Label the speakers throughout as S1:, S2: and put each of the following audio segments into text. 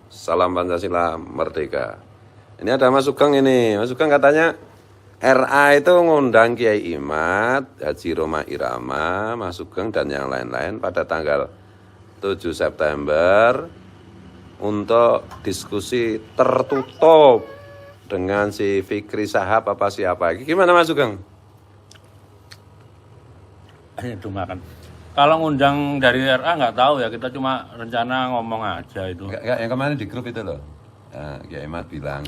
S1: Salam Pancasila Merdeka. Ini ada Mas Sugeng ini. Mas Sugeng katanya RA itu ngundang Kiai Imad, Haji Roma Irama, Mas Sugeng dan yang lain-lain pada tanggal 7 September untuk diskusi tertutup dengan si Fikri Sahab apa siapa. Gimana Mas Sugeng?
S2: Itu makan. Kalau ngundang dari RA nggak tahu ya, kita cuma rencana ngomong aja itu.
S1: Enggak, yang kemarin di grup itu loh. Nah, Kiai Imad bilang.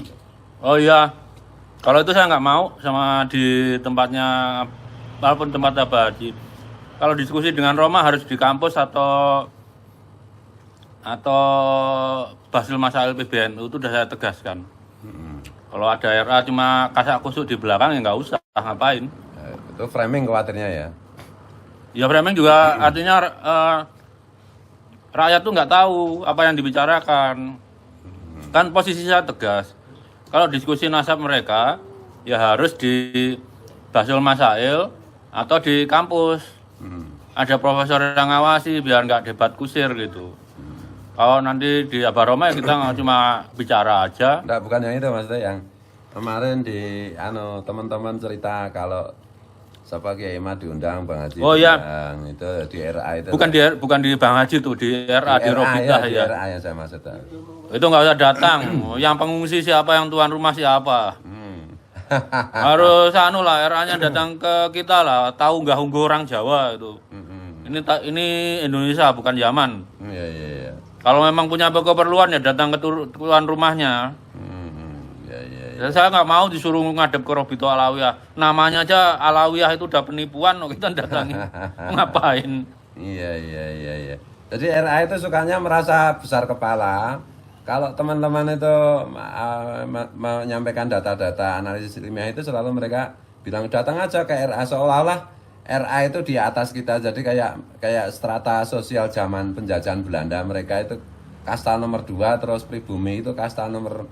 S2: Oh iya, kalau itu saya nggak mau sama di tempatnya, walaupun tempat Abadi. Kalau diskusi dengan Roma harus di kampus atau Basil Masail PBNU itu udah saya tegaskan. Kalau ada RA cuma kasak kusuk di belakang ya nggak usah, ngapain.
S1: Itu framing khawatirnya ya.
S2: Ya framing juga artinya rakyat tuh nggak tahu apa yang dibicarakan. Kan posisi saya tegas. Kalau diskusi nasab mereka ya harus di Basul Masail atau di kampus. Ada profesor yang ngawasi biar nggak debat kusir gitu. Kalau nanti di Abaroma ya kita cuma bicara aja.
S1: Enggak, bukan yang itu maksudnya yang kemarin di teman-teman cerita kalau siapa Kiai Imad diundang Bang Haji.
S2: Oh iya.
S1: Itu di RA itu.
S2: Bukan di Bang Haji tuh, di RA di Robita
S1: ya.
S2: ya.
S1: Di RA yang saya maksud.
S2: Itu nggak usah datang. Yang pengungsi siapa, yang tuan rumah siapa. Harus lah RA-nya datang ke kita lah, tahu nggak unggu orang Jawa itu. Ini Indonesia bukan Yaman.
S1: Iya.
S2: Kalau memang punya keperluan ya datang ke tuan rumahnya. Dan saya nggak mau disuruh ngadep ke Robito Alawiyah. Namanya aja Alawiyah itu udah penipuan, kita datangi. Ngapain?
S1: Iya. Jadi RA itu sukanya merasa besar kepala. Kalau teman-teman itu menyampaikan data-data analisis ilmiah itu selalu mereka bilang datang aja ke RA, seolah-olah RA itu di atas kita. Jadi kayak strata sosial zaman penjajahan Belanda, mereka itu kasta nomor 2, terus pribumi itu kasta nomor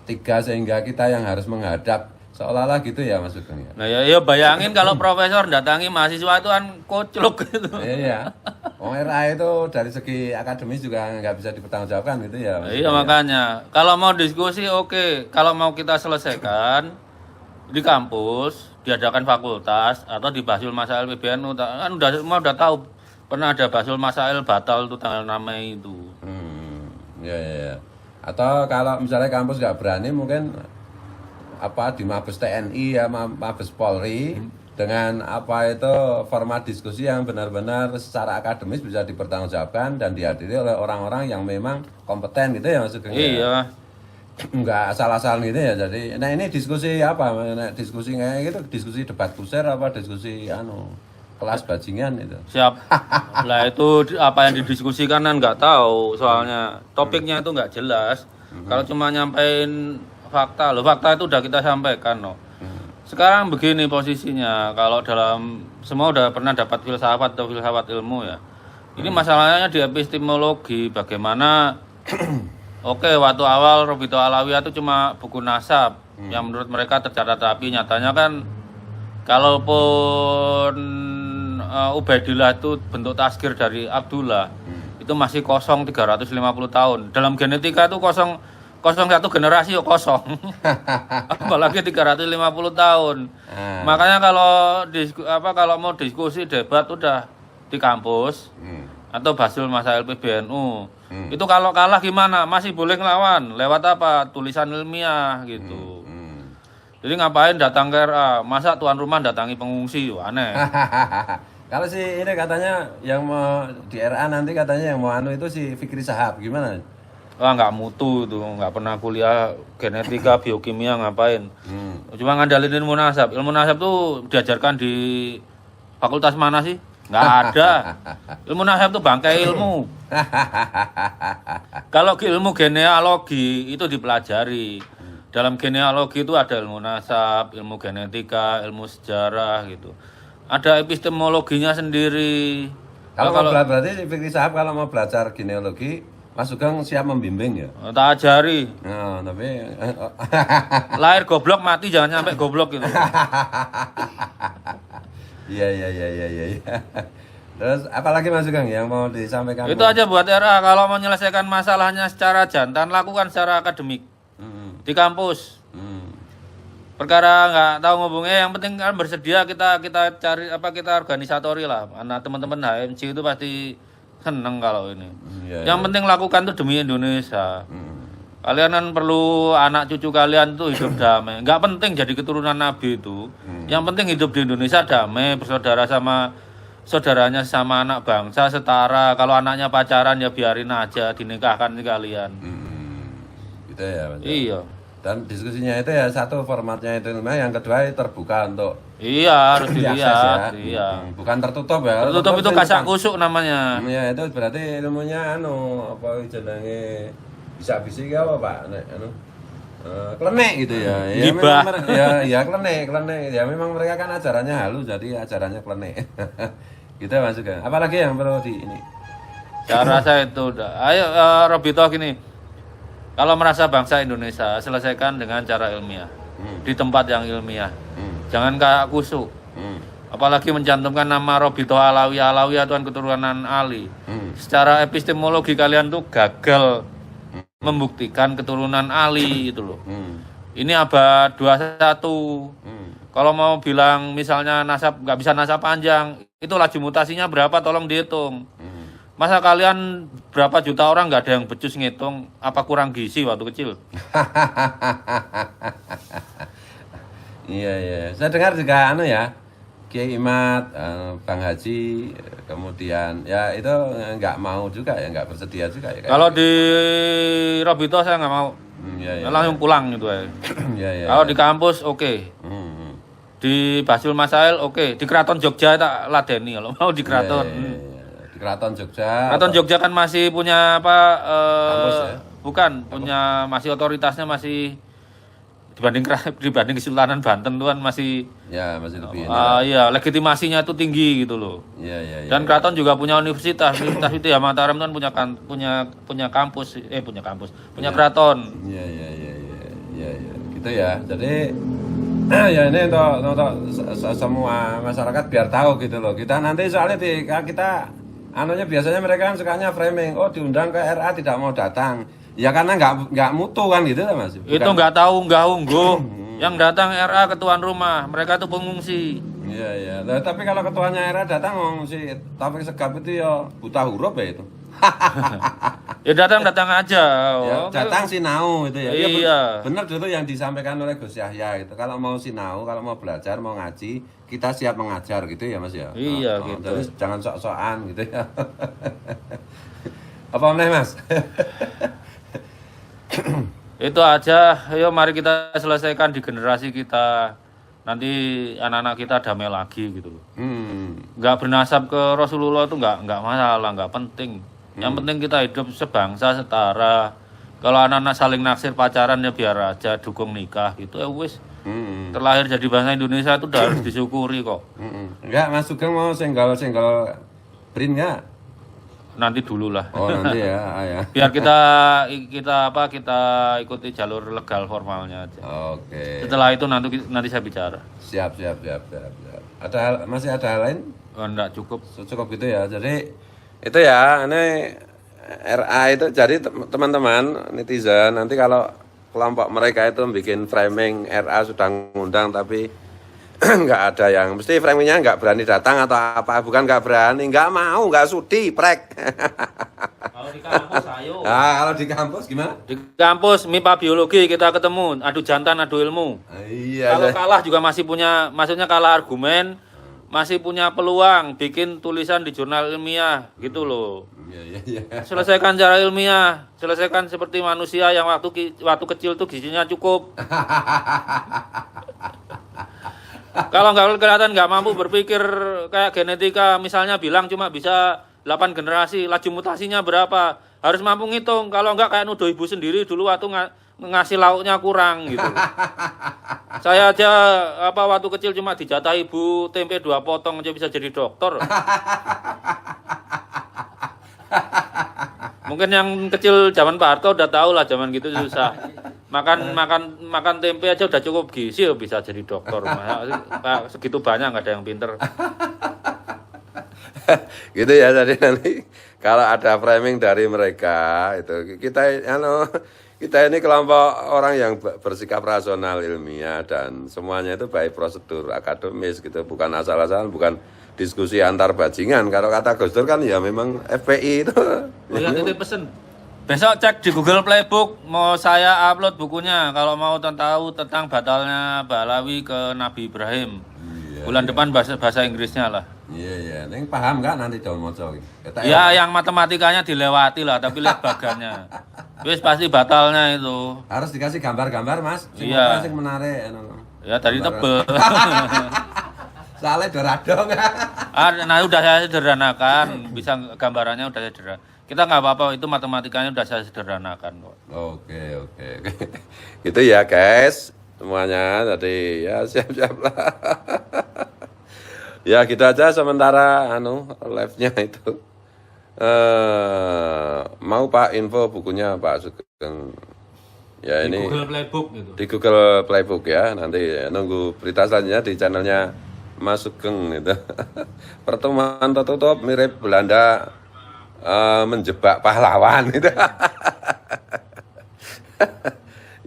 S1: 3, sehingga kita yang harus menghadap seolah-olah gitu ya Mas Sugeng ya.
S2: Nah ya bayangin kalau profesor datangi mahasiswa itu kan koclok gitu.
S1: Iya. RA itu dari segi akademis juga nggak bisa dipertanggungjawabkan gitu ya.
S2: Iya makanya kalau mau diskusi oke. Kalau mau kita selesaikan di kampus, diadakan fakultas atau di Basul Masail PBNU kan udah tahu pernah ada Basul Masail batal itu tanggal 6 Mei itu.
S1: Iya. Atau kalau misalnya kampus nggak berani mungkin di Mabes TNI ya Mabes Polri dengan format diskusi yang benar-benar secara akademis bisa dipertanggungjawabkan dan dihadiri oleh orang-orang yang memang kompeten gitu ya maksudnya.
S2: Iya.
S1: Nggak asal-asalan gitu ya. Jadi ini diskusi apa? Diskusi kayak gitu, diskusi debat kusir apa diskusi kelas bajingan itu.
S2: Siap. Lah itu apa yang didiskusikan kan nggak tahu, soalnya topiknya itu nggak jelas. Kalau cuma nyampein fakta itu udah kita sampaikan loh. Sekarang begini posisinya, kalau semua udah pernah dapat filsafat atau filsafat ilmu ya. Ini masalahnya di epistemologi, bagaimana waktu awal Robito Alawiyah itu cuma buku nasab yang menurut mereka tercatat rapi, nyatanya kan kalaupun Ubaidillah itu bentuk tasgir dari Abdullah itu masih kosong 350 tahun. Dalam genetika itu kosong satu generasi ya kosong. Apalagi 350 tahun. Makanya kalau mau diskusi debat udah di kampus atau Basul Masail PBNU. Itu kalau kalah gimana? Masih boleh ngelawan lewat apa? Tulisan ilmiah gitu. Jadi ngapain datang ke RA? Masa tuan rumah datangi pengungsi? Aneh.
S1: Kalau ini katanya yang mau di RA nanti katanya yang mau itu si Fikri Sahab, gimana?
S2: Wah nggak mutu tuh, nggak pernah kuliah genetika, biokimia, ngapain? Cuma ngandalin ilmu nasab. Ilmu nasab tuh diajarkan di fakultas mana sih? Nggak ada. Ilmu nasab tuh bangkai ilmu. Kalau ilmu genealogi itu dipelajari. Dalam genealogi itu ada ilmu nasab, ilmu genetika, ilmu sejarah gitu. Ada epistemologinya sendiri.
S1: Kalau berarti Fikri Sahab kalau mau belajar genealogi, Mas Sugeng siap membimbing ya?
S2: Tak ajari.
S1: Nah, tapi
S2: lahir goblok mati jangan sampai goblok gitu.
S1: Iya. Terus apalagi Mas Sugeng yang mau disampaikan?
S2: Itu aja buat RA, kalau menyelesaikan masalahnya secara jantan, lakukan secara akademik
S1: Hmm.
S2: di kampus.
S1: Hmm.
S2: Perkara nggak tahu ngomongnya, yang penting kan bersedia, kita cari kita organisatori lah. Anak teman-teman HMC itu pasti seneng kalau ini.
S1: Iya,
S2: Yang penting lakukan tuh demi Indonesia.
S1: Hmm.
S2: Kalian kan perlu anak cucu kalian tuh hidup damai. Nggak penting jadi keturunan Nabi itu. Yang penting hidup di Indonesia damai, bersaudara sama saudaranya, sama anak bangsa setara. Kalau anaknya pacaran ya biarin aja, dinikahkan kalian.
S1: Gitu ya Mas.
S2: Iya.
S1: Dan diskusinya itu ya satu formatnya itu yang kedua terbuka untuk
S2: Iya, harus
S1: diakses
S2: dilihat.
S1: ya.
S2: Iya.
S1: Bukan tertutup ya.
S2: Tertutup itu kasak kusuk namanya.
S1: Ya itu berarti ilmunya apa jenenge bisa-bisa apa Pak? Klenek gitu ya. Ya
S2: Gibah.
S1: memang ya klenek. Ya memang mereka kan ajarannya halus jadi ajarannya klenek. Gitu Mas Sugeng. Apalagi yang perlu di ini?
S2: Saya rasa itu udah. Ayo Robito gini. Kalau merasa bangsa Indonesia, selesaikan dengan cara ilmiah. Di tempat yang ilmiah. Jangan kayak kusuk. Apalagi mencantumkan nama Robito Alawi Tuan keturunan Ali. Secara epistemologi kalian tuh gagal membuktikan keturunan Ali itu loh. Ini abad 21. Kalau mau bilang misalnya nasab nggak bisa nasab panjang, itu laju mutasinya berapa tolong dihitung. Masa kalian berapa juta orang nggak ada yang becus ngitung, apa kurang gizi waktu kecil?
S1: Iya. Saya dengar juga ya, Kiai Imat, Bang Haji, kemudian ya itu nggak mau juga ya, nggak bersedia juga ya.
S2: Kalau di Robito saya nggak mau,
S1: Iya.
S2: langsung pulang gitu ya.
S1: Iya.
S2: Kalau di kampus oke. Di Basul Masail oke. Di Keraton Jogja tak ladeni kalau mau di Keraton.
S1: Di Keraton Jogja.
S2: Keraton Jogja kan masih punya apa?
S1: Kampus ya?
S2: Bukan, punya masih otoritasnya masih dibanding Kesultanan Banten tuh kan masih
S1: Ya masih lebih ini.
S2: iya, legitimasinya itu tinggi gitu loh.
S1: Iya.
S2: Dan Keraton juga punya universitas itu ya, Mataram kan punya kampus, punya keraton.
S1: Iya. Gitu ya. Jadi ya ini untuk semua masyarakat biar tahu gitu loh. Kita nanti soalnya kita anunya biasanya mereka kan sukanya framing. Oh diundang ke RA tidak mau datang. Ya karena nggak mutu kan gitu lah Mas.
S2: Itu nggak tahu nggak ungguh. Yang datang RA ke tuan rumah, mereka tuh pengungsi.
S1: Iya. Nah, tapi kalau ketuanya RA datang si Taufik Segaf itu ya buta huruf ya itu.
S2: Ya datang aja.
S1: Ya,
S2: Oh,
S1: datang sinau itu ya.
S2: Iya.
S1: Benar itu yang disampaikan oleh Gus Yahya itu. Kalau mau sinau, kalau mau belajar, mau ngaji, kita siap mengajar gitu ya Mas ya.
S2: Iya, gitu.
S1: Jadi jangan sok-sokan gitu ya. Apa meneh Mas?
S2: Itu aja. Ayo mari kita selesaikan di generasi kita. Nanti anak-anak kita damai lagi gitu loh. Nggak bernasab ke Rasulullah itu nggak masalah, nggak penting. Yang penting kita hidup sebangsa setara. Kalau anak-anak saling naksir pacaran ya biar aja, dukung nikah gitu ya wis. Terlahir jadi bangsa Indonesia itu udah harus disyukuri kok.
S1: Enggak, Mas Sugeng mau single print enggak?
S2: Nanti dulu lah.
S1: Oh, nanti ya, ya.
S2: Biar kita ikuti jalur legal formalnya aja.
S1: Oke.
S2: Setelah itu nanti saya bicara.
S1: Siap. Masih ada hal lain?
S2: Oh, enggak cukup.
S1: Cukup gitu ya. Jadi itu ya, ini RA itu jadi teman-teman netizen nanti kalau kelompok mereka itu bikin framing RA sudah ngundang tapi nggak ada yang mesti framingnya nggak berani datang atau apa, bukan nggak berani, nggak mau, nggak sudi prek.
S2: Kalau di kampus ayo.
S1: Nah, kalau di kampus gimana?
S2: Di kampus MIPA biologi kita ketemu, adu jantan, adu ilmu.
S1: Iya.
S2: Kalau kalah juga masih punya, maksudnya kalah argumen, masih punya peluang bikin tulisan di jurnal ilmiah gitu loh.
S1: Iya.
S2: Selesaikan secara ilmiah, selesaikan seperti manusia yang waktu kecil tuh gizinya cukup. Kalau kelihatan nggak mampu berpikir kayak genetika, misalnya bilang cuma bisa 8 generasi, laju mutasinya berapa? Harus mampu ngitung. Kalau nggak kayak nuduh ibu sendiri dulu waktu ngasih lauknya kurang gitu. Saya aja waktu kecil cuma dijatah ibu tempe 2 potong aja bisa jadi dokter. Mungkin yang kecil zaman Pak Harto udah tahu lah zaman gitu susah. Makan tempe aja udah cukup gizi bisa jadi dokter. Segitu banyak nggak ada yang pinter.
S1: Gitu ya, jadi nanti kalau ada framing dari mereka itu kita ini kelompok orang yang bersikap rasional, ilmiah, dan semuanya itu baik prosedur akademis gitu, bukan asal-asalan, bukan diskusi antar bajingan. Kalau kata Gus Dur kan ya memang FPI itu.
S2: Oh ya, titip pesen. Besok cek di Google Playbook, mau saya upload bukunya kalau mau tahu tentang batalnya Balawi ke Nabi Ibrahim. Bulan depan bahasa Inggrisnya lah.
S1: Iya, neng paham nggak nanti dong mau
S2: Ya, yang matematikanya dilewati lah, tapi lihat bagannya. Wis pasti batalnya itu.
S1: Harus dikasih gambar-gambar, Mas.
S2: Iya.
S1: Sing menarik.
S2: Ya dari tebel.
S1: Soalnya doradong.
S2: Nah udah saya sederhanakan, bisa gambarannya udah saya sederhanakan. Kita nggak apa-apa, itu matematikanya udah saya sederhanakan kok.
S1: Oke. Gitu ya guys, semuanya tadi ya siap-siap lah. Ya gitu aja sementara live-nya itu. Mau Pak info bukunya Pak Sugeng. Ya
S2: Di
S1: ini
S2: Google Playbook gitu.
S1: di Google Playbook ya, nanti nunggu berita selanjutnya di channelnya Mas Sugeng itu. Pertemuan tertutup mirip Belanda menjebak pahlawan itu.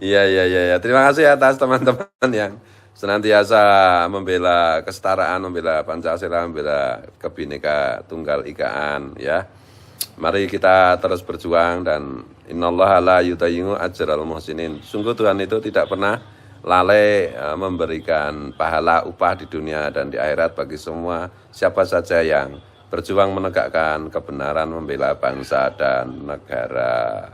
S1: Iya. Terima kasih atas teman-teman yang senantiasa membela kesetaraan, membela Pancasila, membela Kebhinneka Tunggal Ikaan ya. Mari kita terus berjuang dan innallaha la yudayyi'u ajral muhsinin. Sungguh Tuhan itu tidak pernah lalai memberikan pahala upah di dunia dan di akhirat bagi semua siapa saja yang berjuang menegakkan kebenaran, membela bangsa dan negara.